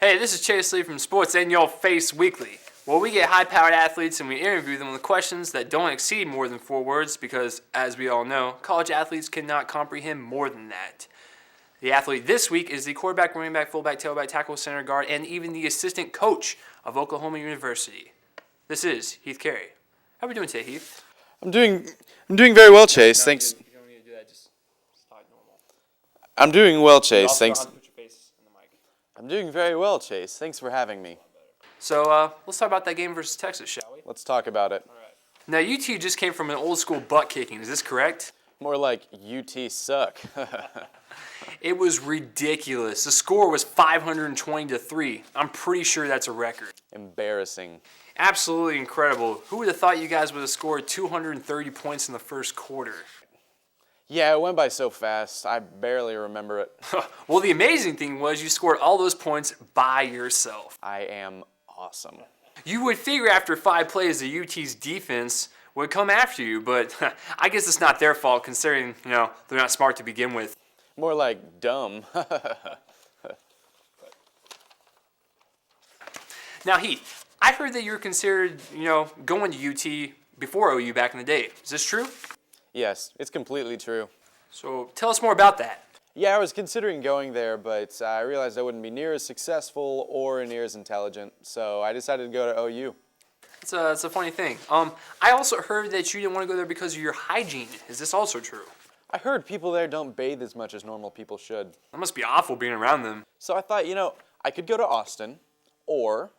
Hey, this is Chase Lee from Sports in Your Face Weekly, where we get high-powered athletes and we interview them with questions that don't exceed more than 4 words because, as we all know, college athletes cannot comprehend more than that. The athlete this week is the quarterback, running back, fullback, tailback, tackle, center, guard, and even the assistant coach of Oklahoma University. This is Heath Carey. How are we doing today, Heath? I'm doing very well, Chase. Thanks. You don't need to do that. Just talk normal. I'm doing well, Chase. Thanks. Put your face in the mic. I'm doing very well, Chase. Thanks for having me. So let's talk about that game versus Texas, shall we? Let's talk about it. All right. Now, UT just came from an old school butt kicking. Is this correct? More like UT suck. It was ridiculous. The score was 520-3. I'm pretty sure that's a record. Embarrassing. Absolutely incredible. Who would have thought you guys would have scored 230 points in the first quarter? Yeah, it went by so fast. I barely remember it. Well, the amazing thing was you scored all those points by yourself. I am awesome. You would figure after 5 plays the UT's defense would come after you, but I guess it's not their fault considering, they're not smart to begin with. More like dumb. Now, Heath, I heard that you were considered, going to UT before OU back in the day. Is this true? Yes, it's completely true. So tell us more about that. Yeah, I was considering going there, but I realized I wouldn't be near as successful or near as intelligent, so I decided to go to OU. It's a funny thing. I also heard that you didn't want to go there because of your hygiene. Is this also true? I heard people there don't bathe as much as normal people should. That must be awful being around them. So I thought, I could go to Austin, or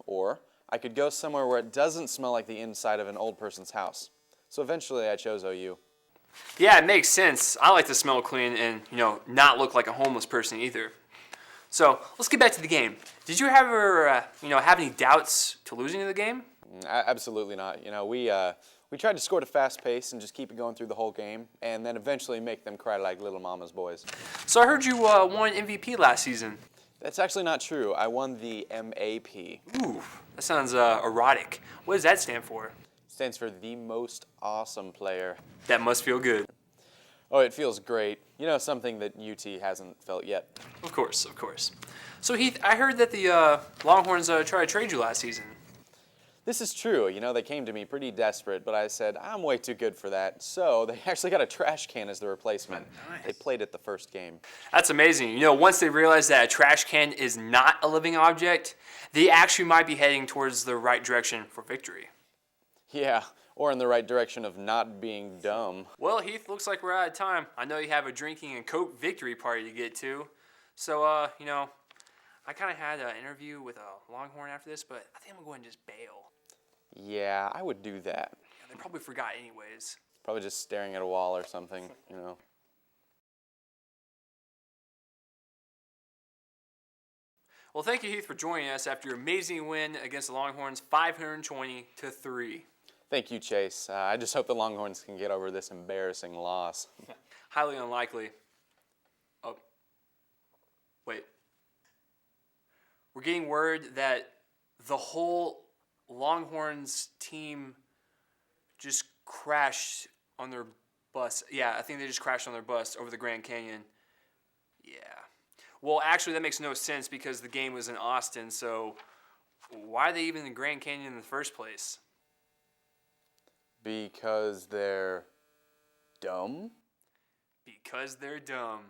I could go somewhere where it doesn't smell like the inside of an old person's house. So eventually I chose OU. Yeah, it makes sense. I like to smell clean and, not look like a homeless person either. So let's get back to the game. Did you ever, have any doubts to losing the game? Absolutely not. We tried to score at a fast pace and just keep it going through the whole game, and then eventually make them cry like little mama's boys. So I heard you won MVP last season. That's actually not true. I won the MAP. Ooh, that sounds erotic. What does that stand for? Stands for the most awesome player. That must feel good. Oh, it feels great. Something that UT hasn't felt yet. Of course. So Heath, I heard that the Longhorns tried to trade you last season. This is true. They came to me pretty desperate, but I said, I'm way too good for that. So they actually got a trash can as the replacement. Nice. They played it the first game. That's amazing. Once they realize that a trash can is not a living object, they actually might be heading towards the right direction for victory. Yeah, or in the right direction of not being dumb. Well, Heath, looks like we're out of time. I know you have a drinking and Coke victory party to get to. So, I kind of had an interview with a Longhorn after this, but I think I'm going to go ahead and just bail. Yeah, I would do that. Yeah, they probably forgot anyways. Probably just staring at a wall or something, Well, thank you, Heath, for joining us after your amazing win against the Longhorns, 520-3. Thank you, Chase. I just hope the Longhorns can get over this embarrassing loss. Highly unlikely. Oh, wait. We're getting word that the whole Longhorns team just crashed on their bus. Yeah, I think they just crashed on their bus over the Grand Canyon. Yeah. Well, actually, that makes no sense because the game was in Austin, so why are they even in the Grand Canyon in the first place? Because they're dumb? Because they're dumb.